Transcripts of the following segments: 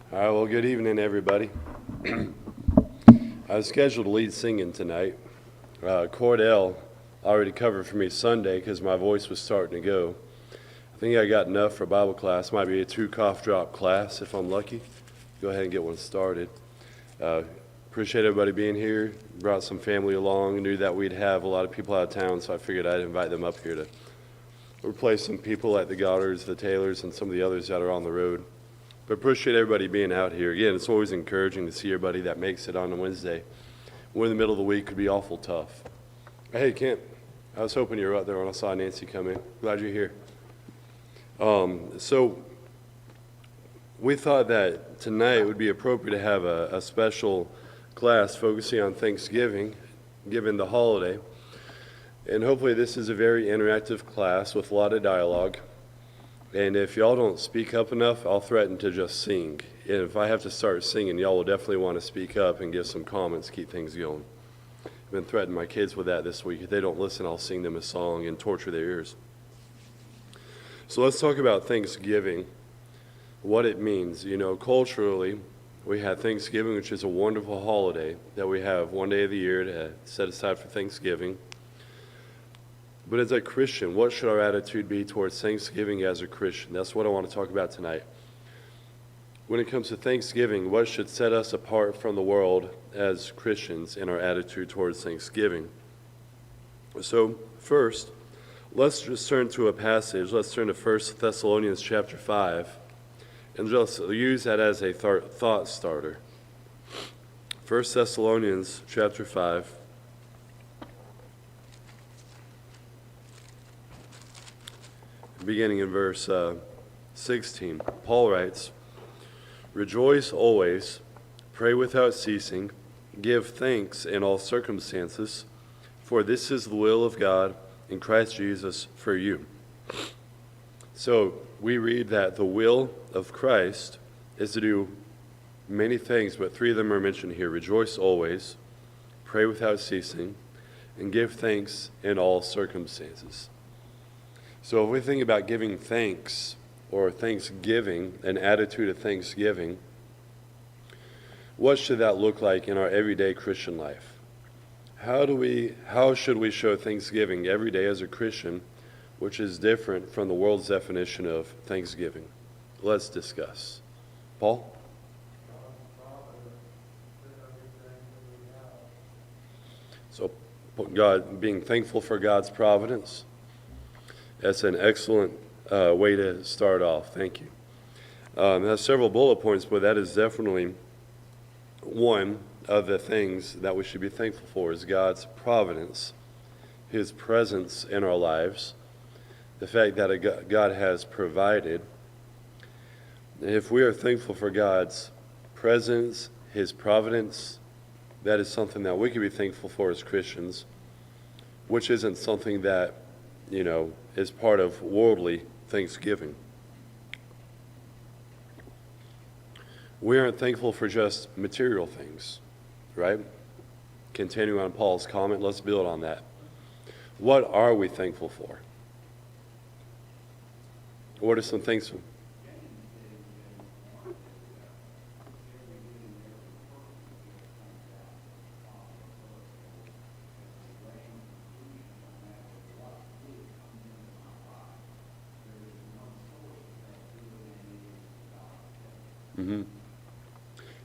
All right, well, good evening, everybody. I was scheduled to lead singing tonight. Cordell already covered for me Sunday because my voice was starting to go. I think I got enough for Bible class. Might be a 2 cough drop class if I'm lucky. Go ahead and get one started. Appreciate everybody being here. Brought some family along. Knew that we'd have a lot of people out of town, so I figured I'd invite them up here to replace some people like the Goddards, the Taylors, and some of the others that are on the road. But appreciate everybody being out here. Again, it's always encouraging to see everybody that makes it on a Wednesday. We're in the middle of the week, could be awful tough. Hey, Kent, I was hoping you were out there when I saw Nancy come in. Glad you're here. So we thought that tonight would be appropriate to have a special class focusing on Thanksgiving, given the holiday. And hopefully this is a very interactive class with a lot of dialogue. And if y'all don't speak up enough, I'll threaten to just sing. And if I have to start singing, y'all will definitely want to speak up and give some comments, keep things going. I've been threatening my kids with that this week. If they don't listen, I'll sing them a song and torture their ears. So let's talk about Thanksgiving, what it means. You know, culturally, we have Thanksgiving, which is a wonderful holiday that we have one day of the year to set aside for Thanksgiving. But as a Christian, what should our attitude be towards Thanksgiving as a Christian? That's what I want to talk about tonight. When it comes to Thanksgiving, what should set us apart from the world as Christians in our attitude towards Thanksgiving? So first, let's just turn to a passage. Let's turn to 1 Thessalonians chapter 5, and just use that as a thought starter. 1 Thessalonians chapter 5. Beginning in verse 16, Paul writes, "Rejoice always, pray without ceasing, give thanks in all circumstances, for this is the will of God in Christ Jesus for you." So we read that the will of Christ is to do many things, but 3 of them are mentioned here. Rejoice always, pray without ceasing, and give thanks in all circumstances. So if we think about giving thanks or thanksgiving, an attitude of thanksgiving, what should that look like in our everyday Christian life? How should we show thanksgiving every day as a Christian, which is different from the world's definition of thanksgiving? Let's discuss. Paul? So God, being thankful for God's providence. That's an excellent way to start off. Thank you. It has several bullet points, but that is definitely one of the things that we should be thankful for is God's providence, His presence in our lives, the fact that God has provided. If we are thankful for God's presence, His providence, that is something that we can be thankful for as Christians, which isn't something that, is part of worldly thanksgiving. We aren't thankful for just material things, right? Continuing on Paul's comment, let's build on that. What are we thankful for? What are some things?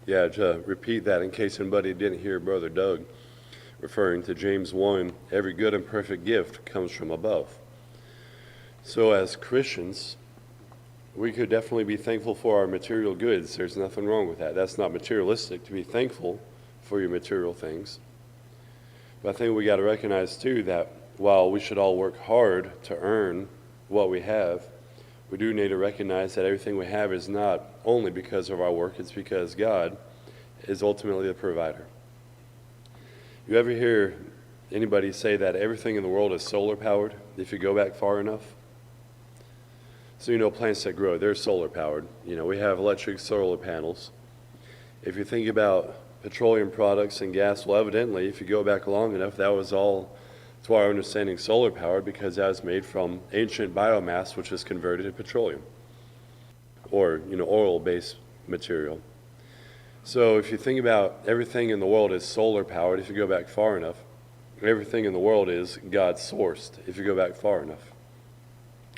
Yeah, to repeat that in case anybody didn't hear Brother Doug referring to James 1, every good and perfect gift comes from above. So as Christians, we could definitely be thankful for our material goods. There's nothing wrong with that. That's not materialistic to be thankful for your material things. But I think we got to recognize too that while we should all work hard to earn what we have, we do need to recognize that everything we have is not only because of our work, it's because God is ultimately the provider. You ever hear anybody say that everything in the world is solar powered, if you go back far enough? So plants that grow, they're solar powered. We have electric solar panels. If you think about petroleum products and gas, well, evidently, if you go back long enough, that was all, to our understanding, solar powered, because that was made from ancient biomass, which is converted to petroleum or oil-based material. So if you think about everything in the world is solar powered, if you go back far enough, everything in the world is God sourced, if you go back far enough.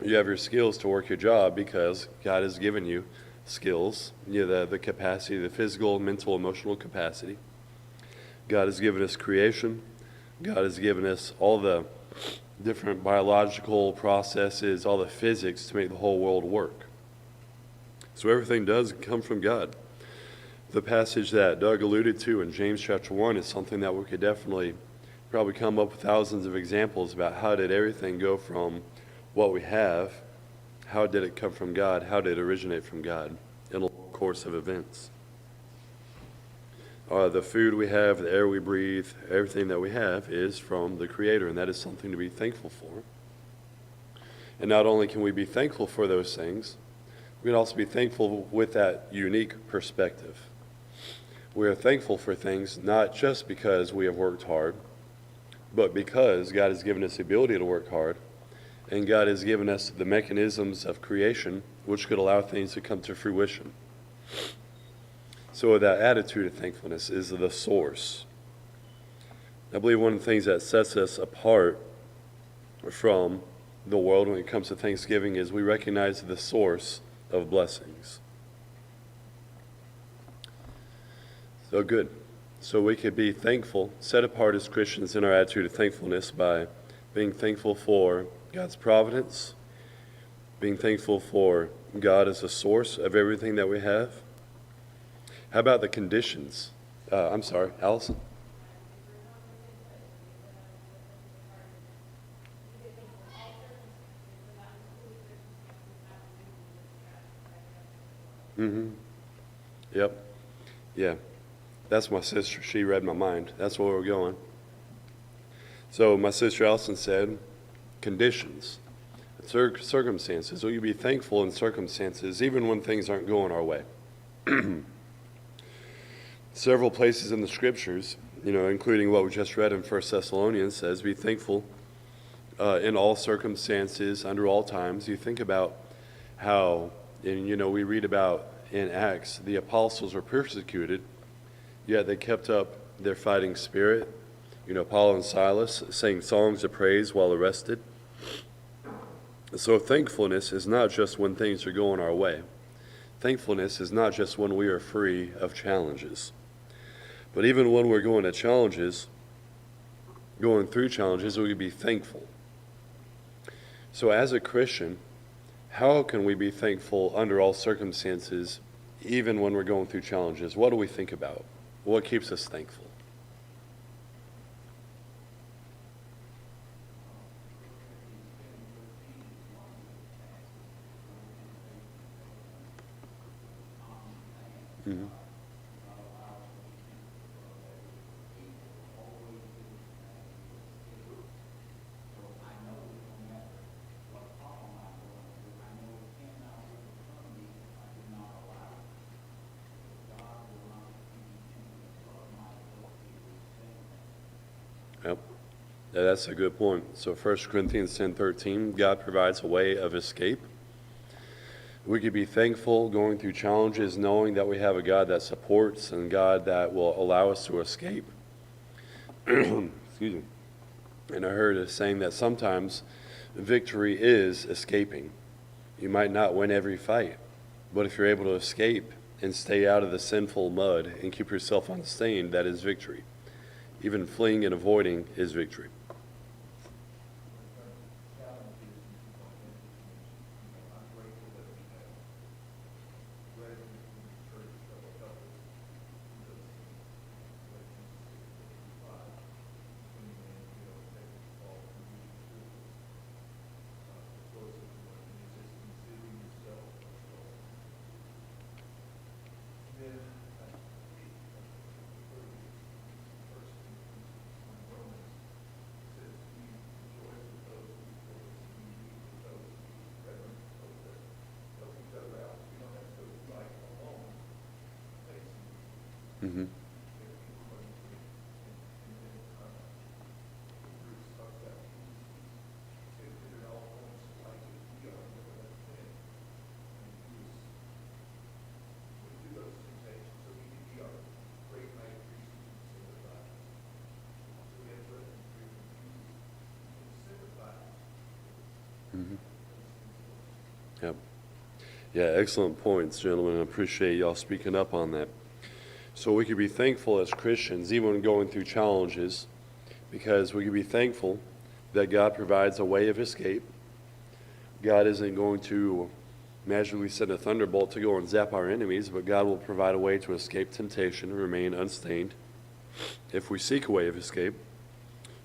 You have your skills to work your job because God has given you skills, the capacity, the physical, mental, emotional capacity. God has given us creation. God has given us all the different biological processes, all the physics to make the whole world work. So everything does come from God. The passage that Doug alluded to in James chapter 1 is something that we could definitely probably come up with thousands of examples about how did everything go from what we have, how did it come from God, how did it originate from God in a course of events. The food we have, the air we breathe, everything that we have is from the Creator, and that is something to be thankful for. And not only can we be thankful for those things, we can also be thankful with that unique perspective. We are thankful for things not just because we have worked hard, but because God has given us the ability to work hard, and God has given us the mechanisms of creation which could allow things to come to fruition. So that attitude of thankfulness is the source. I believe one of the things that sets us apart from the world when it comes to Thanksgiving is we recognize the source of blessings. So good. So we could be thankful, set apart as Christians in our attitude of thankfulness by being thankful for God's providence, being thankful for God as a source of everything that we have. How about the conditions? I'm sorry, Allison? Mm-hmm. Yep. Yeah. That's my sister. She read my mind. That's where we're going. So my sister Allison said, conditions, circumstances. Will you be thankful in circumstances even when things aren't going our way? Several places in the scriptures, including what we just read in 1 Thessalonians, says, be thankful in all circumstances, under all times. You think about how, we read about in Acts, the apostles were persecuted, yet they kept up their fighting spirit. Paul and Silas sang songs of praise while arrested. So thankfulness is not just when things are going our way. Thankfulness is not just when we are free of challenges. But even when we're going through challenges, we can be thankful. So as a Christian, how can we be thankful under all circumstances, even when we're going through challenges? What do we think about? What keeps us thankful? Mm-hmm. Yep. Yeah, that's a good point. So 1 Corinthians 10:13, God provides a way of escape. We could be thankful going through challenges, knowing that we have a God that supports and God that will allow us to escape. Excuse me. And I heard a saying that sometimes victory is escaping. You might not win every fight, but if you're able to escape and stay out of the sinful mud and keep yourself unstained, that is victory. Even fleeing and avoiding is victory. Mm-hmm. Yep. Yeah, excellent points, gentlemen. I appreciate y'all speaking up on that. So we could be thankful as Christians, even when going through challenges, because we could be thankful that God provides a way of escape. God isn't going to magically send a thunderbolt to go and zap our enemies, but God will provide a way to escape temptation and remain unstained if we seek a way of escape.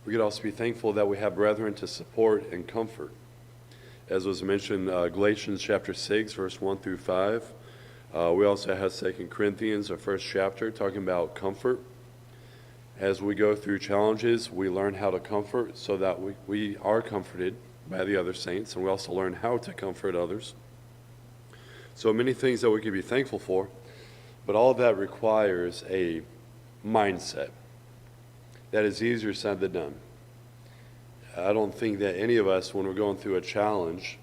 We could also be thankful that we have brethren to support and comfort. As was mentioned, Galatians chapter 6, verse 1 through 5. We also have 2 Corinthians, our first chapter, talking about comfort. As we go through challenges, we learn how to comfort so that we are comforted by the other saints, and we also learn how to comfort others. So many things that we can be thankful for, but all of that requires a mindset. That is easier said than done. I don't think that any of us, when we're going through a challenge,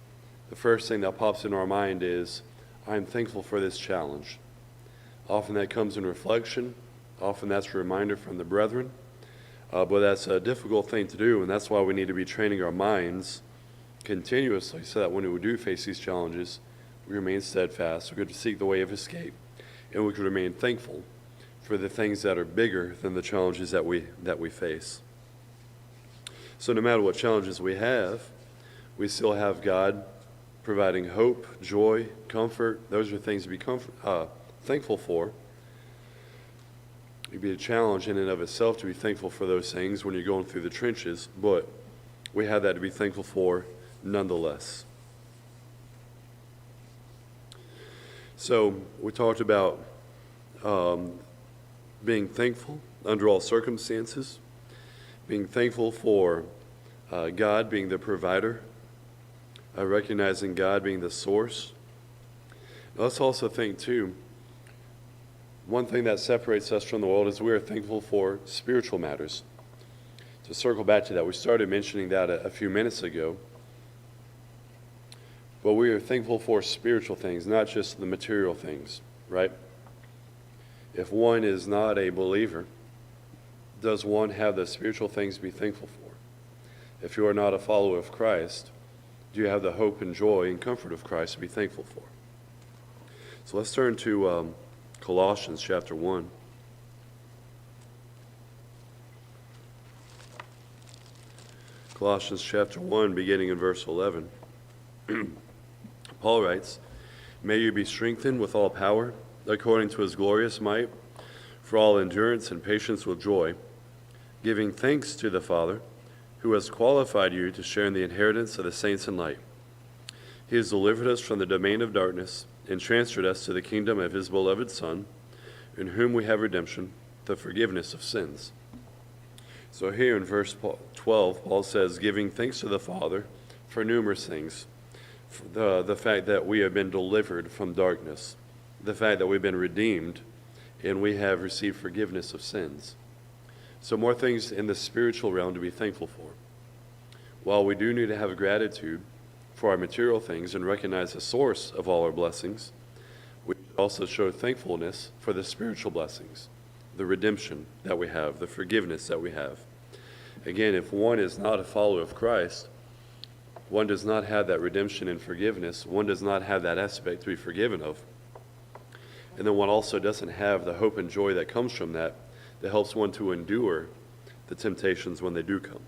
the first thing that pops into our mind is, I'm thankful for this challenge. Often that comes in reflection. Often that's a reminder from the brethren. But that's a difficult thing to do, and that's why we need to be training our minds continuously so that when we do face these challenges, we remain steadfast, we're going to seek the way of escape, and we can remain thankful for the things that are bigger than the challenges that we face. So no matter what challenges we have, we still have God providing hope, joy, comfort. Those are things to be thankful for. It'd be a challenge in and of itself to be thankful for those things when you're going through the trenches, but we have that to be thankful for nonetheless. So we talked about being thankful under all circumstances, being thankful for God being the provider, recognizing God being the source. Let's also think, too, one thing that separates us from the world is we are thankful for spiritual matters. To circle back to that, we started mentioning that a few minutes ago. But we are thankful for spiritual things, not just the material things, right? If one is not a believer, does one have the spiritual things to be thankful for? If you are not a follower of Christ, do you have the hope and joy and comfort of Christ to be thankful for? So let's turn to Colossians chapter 1. Colossians chapter 1, beginning in verse 11. Paul writes, "May you be strengthened with all power, according to his glorious might, for all endurance and patience with joy, giving thanks to the Father, who has qualified you to share in the inheritance of the saints in light. He has delivered us from the domain of darkness and transferred us to the kingdom of his beloved Son, in whom we have redemption, the forgiveness of sins." So here in verse 12, Paul says, giving thanks to the Father for numerous things. The fact that we have been delivered from darkness, the fact that we've been redeemed, and we have received forgiveness of sins. So more things in the spiritual realm to be thankful for. While we do need to have gratitude for our material things and recognize the source of all our blessings, we also show thankfulness for the spiritual blessings, the redemption that we have, the forgiveness that we have. Again, if one is not a follower of Christ, one does not have that redemption and forgiveness. One does not have that aspect to be forgiven of. And then one also doesn't have the hope and joy that comes from that helps one to endure the temptations when they do come.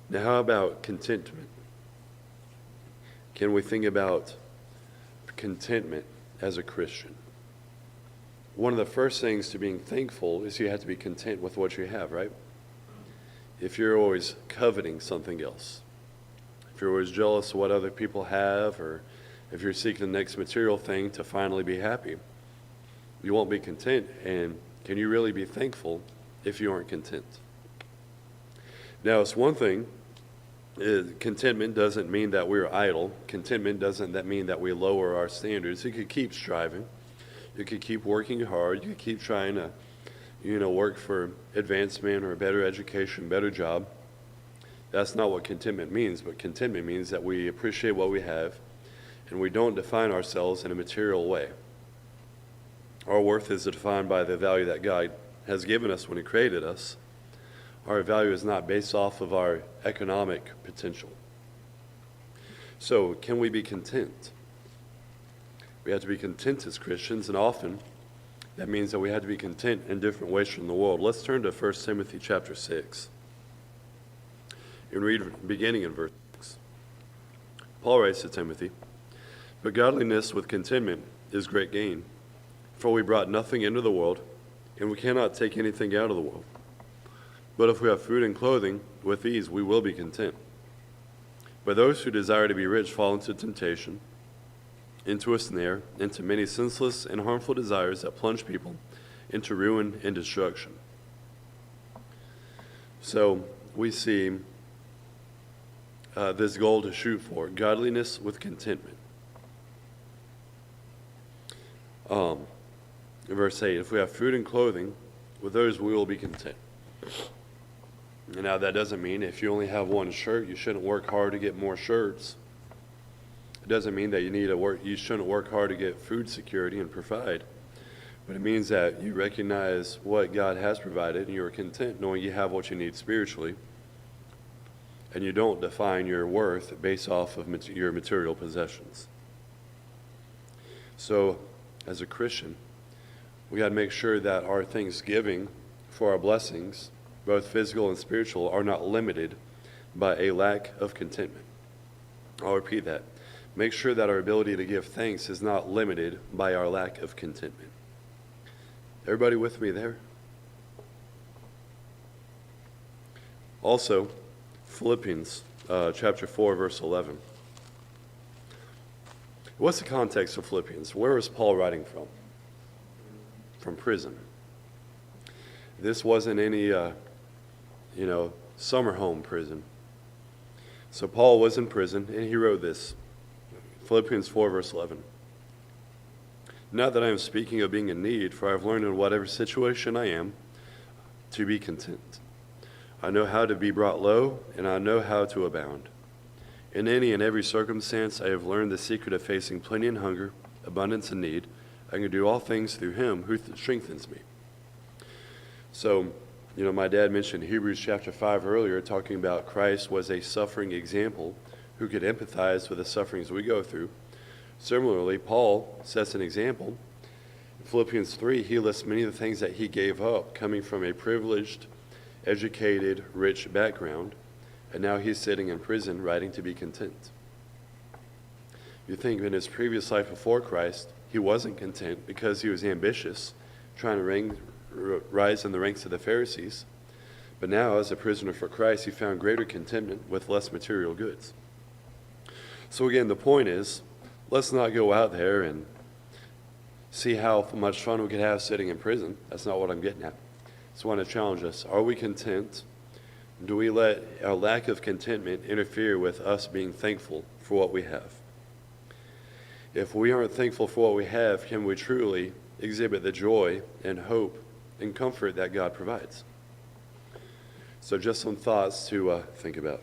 Now, how about contentment? Can we think about contentment as a Christian? One of the first things to being thankful is you have to be content with what you have, right? If you're always coveting something else, if you're always jealous of what other people have, or if you're seeking the next material thing to finally be happy, you won't be content. And can you really be thankful if you aren't content? Now, it's one thing, contentment doesn't mean that we're idle. Contentment doesn't mean that we lower our standards. You could keep striving. You could keep working hard. You could keep trying to work for advancement or a better education, better job. That's not what contentment means, but contentment means that we appreciate what we have and we don't define ourselves in a material way. Our worth is defined by the value that God has given us when he created us. Our value is not based off of our economic potential. So, can we be content? We have to be content as Christians, and often that means that we have to be content in different ways from the world. Let's turn to 1 Timothy chapter 6 and read beginning in verse 6. Paul writes to Timothy, "But godliness with contentment is great gain, for we brought nothing into the world, and we cannot take anything out of the world. But if we have food and clothing, with these we will be content. But those who desire to be rich fall into temptation, into a snare, into many senseless and harmful desires that plunge people into ruin and destruction." So we see this goal to shoot for, godliness with contentment. In verse 8, if we have food and clothing, with those we will be content. And now that doesn't mean if you only have one shirt, you shouldn't work hard to get more shirts. It doesn't mean that you shouldn't work hard to get food security and provide. But it means that you recognize what God has provided and you're content knowing you have what you need spiritually. And you don't define your worth based off of your material possessions. So, as a Christian, we got to make sure that our thanksgiving for our blessings, both physical and spiritual, are not limited by a lack of contentment. I'll repeat that. Make sure that our ability to give thanks is not limited by our lack of contentment. Everybody with me there? Also, Philippians chapter 4, verse 11. What's the context of Philippians? Where is Paul writing from? From prison. This wasn't any, summer home prison. So Paul was in prison, and he wrote this. Philippians 4, verse 11. "Not that I am speaking of being in need, for I have learned in whatever situation I am to be content. I know how to be brought low, and I know how to abound. In any and every circumstance, I have learned the secret of facing plenty and hunger, abundance and need. I can do all things through him who strengthens me." So, my dad mentioned Hebrews chapter 5 earlier, talking about Christ was a suffering example who could empathize with the sufferings we go through. Similarly, Paul sets an example. In Philippians 3, he lists many of the things that he gave up, coming from a privileged, educated, rich background, and now he's sitting in prison writing to be content. You think in his previous life before Christ, he wasn't content because he was ambitious, trying to rise in the ranks of the Pharisees. But now, as a prisoner for Christ, he found greater contentment with less material goods. So again, the point is, let's not go out there and see how much fun we could have sitting in prison. That's not what I'm getting at. I just want to challenge us. Are we content? Do we let our lack of contentment interfere with us being thankful for what we have? If we aren't thankful for what we have, can we truly exhibit the joy and hope and comfort that God provides? So just some thoughts to think about.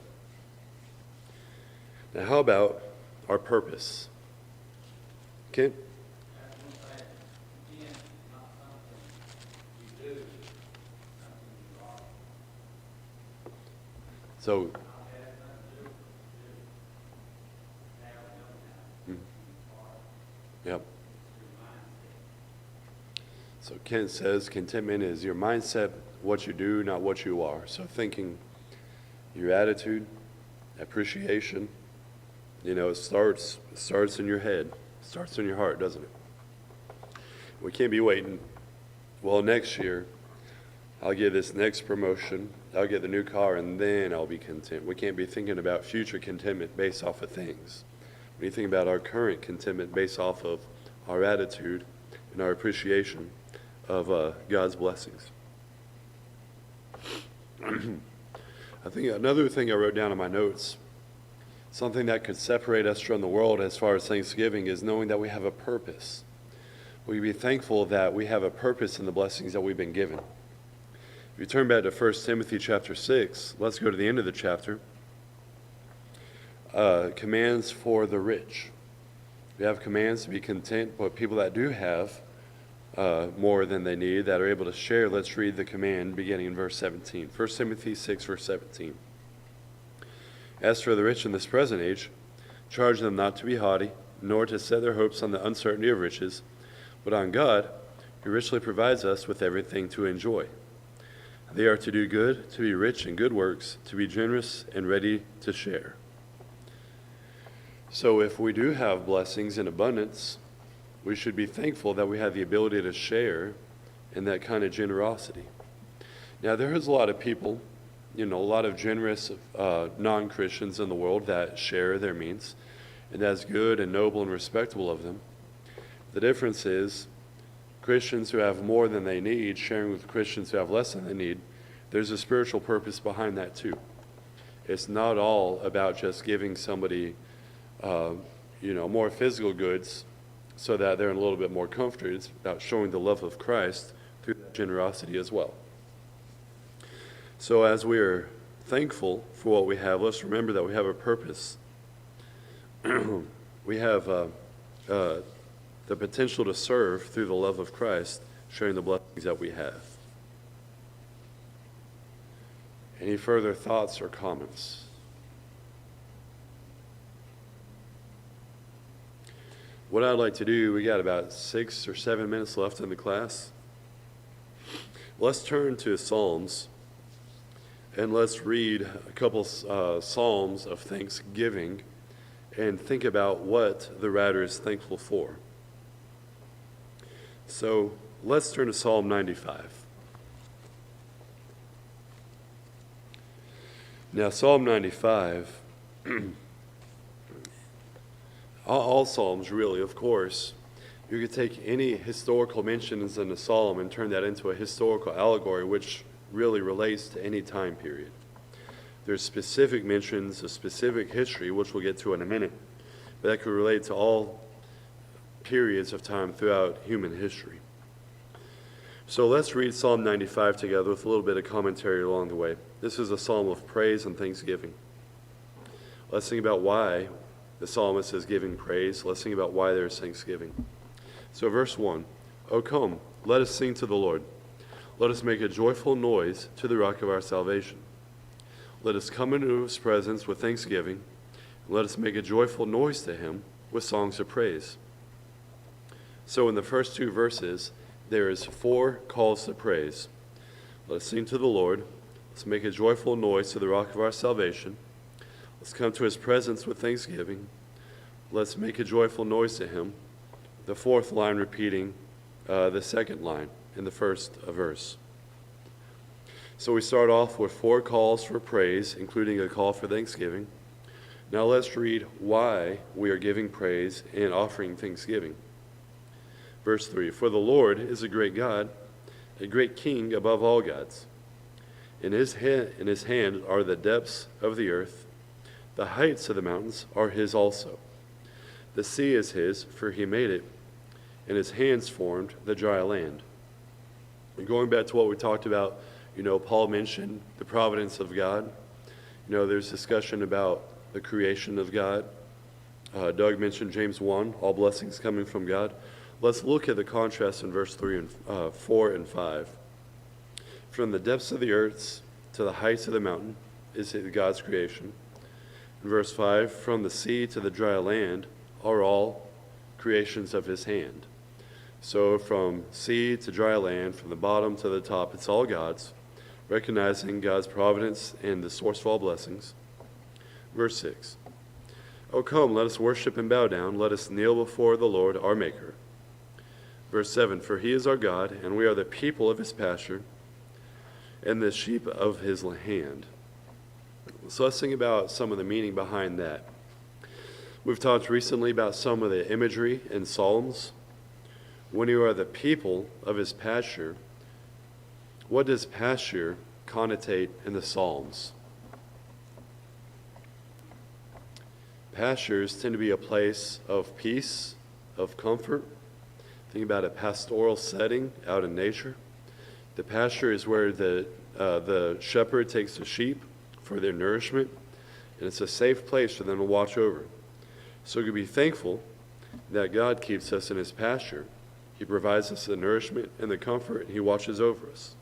Now, how about our purpose? Kent? So, yep. So Kent says contentment is your mindset, what you do, not what you are. So thinking, your attitude, appreciation, it starts in your head, starts in your heart, doesn't it? We can't be waiting, well, next year, I'll get this next promotion, I'll get the new car, and then I'll be content. We can't be thinking about future contentment based off of things. We need to think about our current contentment based off of our attitude and our appreciation of God's blessings. I think another thing I wrote down in my notes, something that could separate us from the world as far as Thanksgiving, is knowing that we have a purpose. We be thankful that we have a purpose in the blessings that we've been given. If you turn back to 1 Timothy chapter 6, let's go to the end of the chapter. Commands for the rich. We have commands to be content, but people that do have more than they need, that are able to share, let's read the command beginning in verse 17. 1 Timothy 6, verse 17. "As for the rich in this present age, Charge them not to be haughty, nor to set their hopes on the uncertainty of riches, but on God, who richly provides us with everything to enjoy. They are to do good, to be rich in good works, to be generous and ready to share. So if we do have blessings in abundance, we should be thankful that we have the ability to share in that kind of generosity. Now, there is a lot of people, a lot of generous non-Christians in the world that share their means, and that's good and noble and respectable of them. The difference is Christians who have more than they need sharing with Christians who have less than they need. There's a spiritual purpose behind that too. It's not all about just giving somebody more physical goods so that they're in a little bit more comfort. It's about showing the love of Christ through that generosity as well. So as we are thankful for what we have, let's remember that we have a purpose. We have the potential to serve through the love of Christ, sharing the blessings that we have. Any further thoughts or comments? What I'd like to do, we got about 6 or 7 minutes left in the class. Let's turn to Psalms, and let's read a couple Psalms of thanksgiving and think about what the writer is thankful for. So let's turn to Psalm 95. Now, Psalm 95, all Psalms really, of course, you could take any historical mentions in the Psalm and turn that into a historical allegory, which really relates to any time period. There's specific mentions of specific history, which we'll get to in a minute, but that could relate to all periods of time throughout human history. So let's read Psalm 95 together with a little bit of commentary along the way. This is a psalm of praise and thanksgiving. Let's think about why the psalmist is giving praise. Let's think about why there's thanksgiving. So verse 1, "O come, let us sing to the Lord. Let us make a joyful noise to the rock of our salvation. Let us come into his presence with thanksgiving, and let us make a joyful noise to him with songs of praise." So in the first 2 verses, there is 4 calls to praise. Let us sing to the Lord. Let's make a joyful noise to the rock of our salvation. Let's come to his presence with thanksgiving. Let's make a joyful noise to him. The 4th line repeating the 2nd line in the first verse. So we start off with 4 calls for praise, including a call for thanksgiving. Now let's read why we are giving praise and offering thanksgiving. Verse 3, "For the Lord is a great God, a great King above all gods. In his hand are the depths of the earth. The heights of the mountains are his also. The sea is his, for he made it, and his hands formed the dry land." And going back to what we talked about, Paul mentioned the providence of God. There's discussion about the creation of God. Doug mentioned James 1, all blessings coming from God. Let's look at the contrast in verse 3 and 4 and 5. "From the depths of the earth to the heights of the mountain is God's creation." In verse 5, "From the sea to the dry land are all creations of his hand." So from sea to dry land, from the bottom to the top, it's all God's, recognizing God's providence and the source of all blessings. Verse 6, "O come, let us worship and bow down. Let us kneel before the Lord our Maker." Verse 7, "For he is our God, and we are the people of his pasture, and the sheep of his hand." So let's think about some of the meaning behind that. We've talked recently about some of the imagery in Psalms. When you are the people of his pasture, what does pasture connotate in the Psalms? Pastures tend to be a place of peace, of comfort. Think about a pastoral setting out in nature. The pasture is where the shepherd takes the sheep for their nourishment, and it's a safe place for them to watch over. So we can be thankful that God keeps us in his pasture. He provides us the nourishment and the comfort, and he watches over us.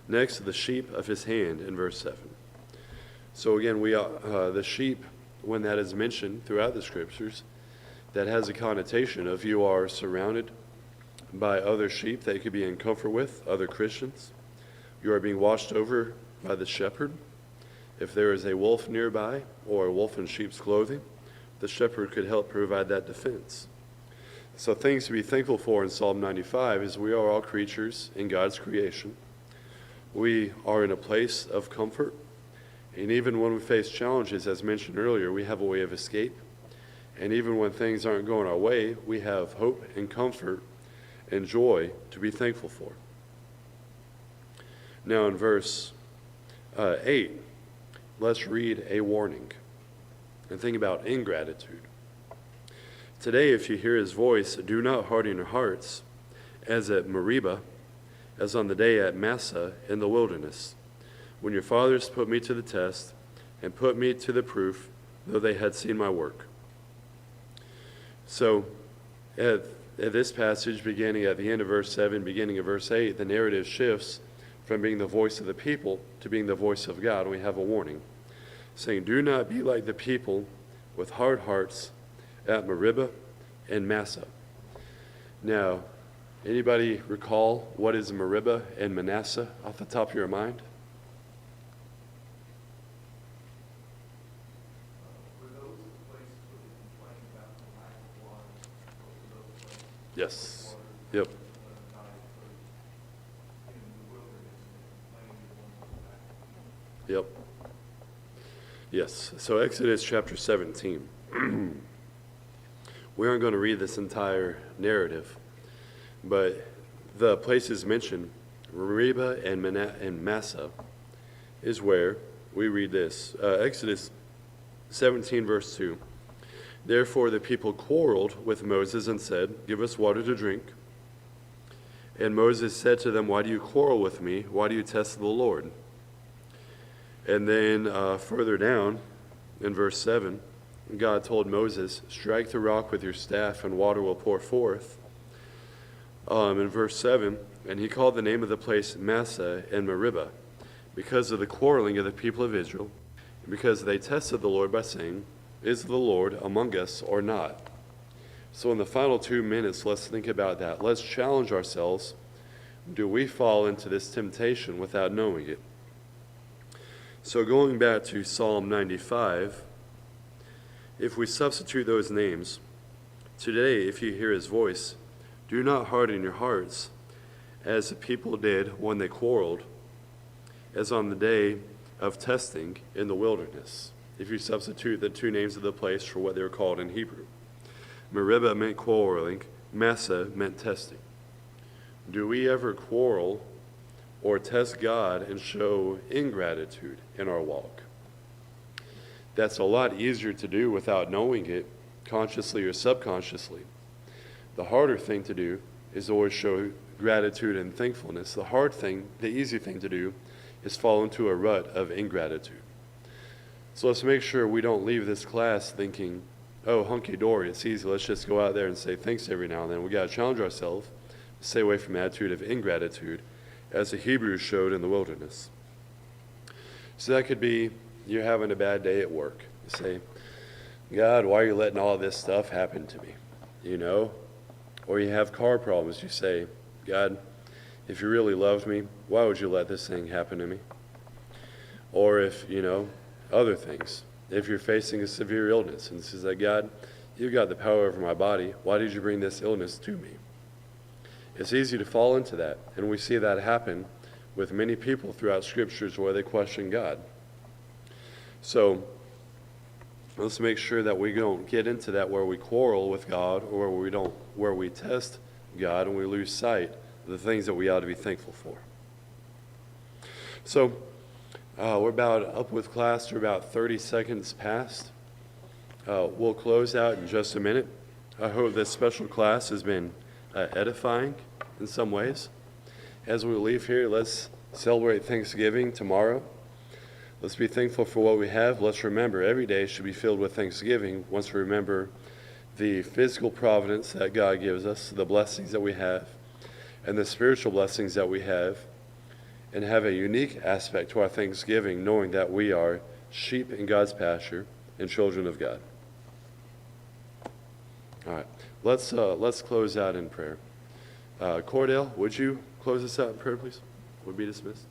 Next, the sheep of his hand in verse 7. So again, the sheep when that is mentioned throughout the scriptures, that has a connotation of you are surrounded by other sheep that you could be in comfort with, other Christians. You are being watched over by the shepherd. If there is a wolf nearby or a wolf in sheep's clothing, the shepherd could help provide that defense. So things to be thankful for in Psalm 95 is we are all creatures in God's creation. We are in a place of comfort. And even when we face challenges, as mentioned earlier, we have a way of escape. And even when things aren't going our way, we have hope and comfort and joy to be thankful for. Now in verse 8, let's read a warning and think about ingratitude. Today, if you hear his voice, do not harden your hearts, as at Meribah, as on the day at Massah in the wilderness, when your fathers put me to the test and put me to the proof, though they had seen my work. So, at this passage, beginning at the end of verse 7, beginning of verse 8, the narrative shifts from being the voice of the people to being the voice of God. We have a warning, saying, do not be like the people with hard hearts at Meribah and Massah. Now, anybody recall what is Meribah and Manasseh off the top of your mind? Yes. Yep. Yep. Yes. So Exodus chapter 17. We aren't going to read this entire narrative, but the places mentioned, Meribah and Massah, is where we read this. Exodus 17, verse 2. Therefore the people quarreled with Moses and said, give us water to drink. And Moses said to them, why do you quarrel with me? Why do you test the Lord? And then further down in verse 7, God told Moses, strike the rock with your staff and water will pour forth. In verse 7, and he called the name of the place Massah and Meribah, because of the quarreling of the people of Israel, and because they tested the Lord by saying, is the Lord among us or not? So in the final 2 minutes, let's think about that. Let's challenge ourselves. Do we fall into this temptation without knowing it? So going back to Psalm 95, if we substitute those names, today if you hear his voice, do not harden your hearts, as the people did when they quarreled, as on the day of testing in the wilderness. If you substitute the two names of the place for what they were called in Hebrew. Meribah meant quarreling, Massah meant testing. Do we ever quarrel or test God and show ingratitude in our walk? That's a lot easier to do without knowing it, consciously or subconsciously. The harder thing to do is always show gratitude and thankfulness. The easy thing to do is fall into a rut of ingratitude. So let's make sure we don't leave this class thinking, oh, hunky-dory, it's easy, let's just go out there and say thanks every now and then. We got to challenge ourselves, stay away from an attitude of ingratitude, as the Hebrews showed in the wilderness. So that could be you're having a bad day at work. You say, God, why are you letting all this stuff happen to me? You know? Or you have car problems. You say, God, if you really loved me, why would you let this thing happen to me? Or if, other things. If you're facing a severe illness and says that, God, you've got the power over my body. Why did you bring this illness to me? It's easy to fall into that. And we see that happen with many people throughout scriptures where they question God. So let's make sure that we don't get into that where we quarrel with God or where we test God and we lose sight of the things that we ought to be thankful for. So we're about up with class. We're about 30 seconds past. We'll close out in just a minute. I hope this special class has been edifying in some ways. As we leave here, let's celebrate Thanksgiving tomorrow. Let's be thankful for what we have. Let's remember every day should be filled with thanksgiving once we remember the physical providence that God gives us, the blessings that we have, and the spiritual blessings that we have, and have a unique aspect to our thanksgiving, knowing that we are sheep in God's pasture, and children of God. All right, let's close out in prayer. Cordell, would you close us out in prayer, please? Would be dismissed.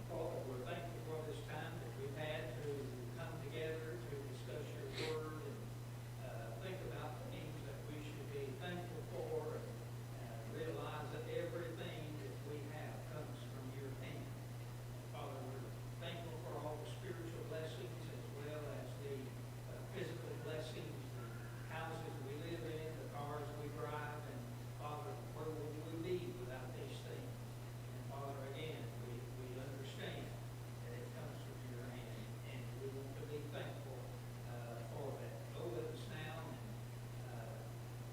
Father, we're thankful for this time that we've had to come together to discuss your word and think about things that we should be thankful for and realize that everything that we have comes from your hand. Father, we're thankful for all the spiritual blessings as well as the physical blessings, the houses we live in, the cars we drive, and Father, where would we be without these things? And Father, again, we understand that it comes from your hand, and we want to be thankful for that. Go with us now and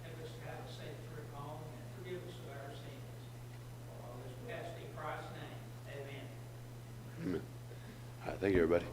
help us to have a safe trip home and forgive us of our sins. For all this we ask in Christ's name. Amen. Amen. All right, thank you, everybody.